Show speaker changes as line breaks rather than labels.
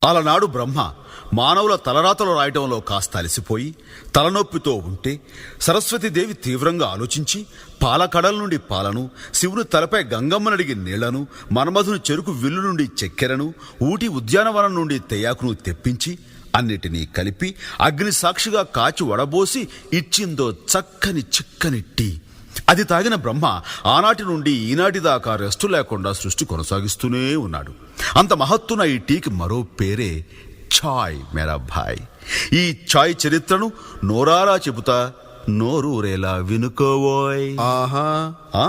అలనాడు బ్రహ్మ మానవుల తలరాతలు రాయటంలో కాస్త అలసిపోయి తలనొప్పితో ఉంటే సరస్వతీదేవి తీవ్రంగా ఆలోచించి పాలకడల నుండి పాలను, శివుని తలపై గంగమ్మనడిగి నీళ్లను, మన్మధుని చెరుకు విల్లు నుండి చక్కెరను, ఊటి ఉద్యానవనం నుండి తెయాకును తెప్పించి అన్నిటినీ కలిపి అగ్ని సాక్షిగా కాచి వడబోసి ఇచ్చిందో చక్కని చిక్కని టీ. అది తాగిన బ్రహ్మ ఆనాటి నుండి ఈనాటి దాకా రెస్టు లేకుండా సృష్టి కొనసాగిస్తూనే ఉన్నాడు. అంత మహత్తున ఈ టీకి మరో పేరే చాయ్ మేరా భాయ్. ఈ చాయ్ చరిత్రను నోరారా చెబుతా, నోరూరేలా వినుకోవోయ్.
ఆహా.
ఆ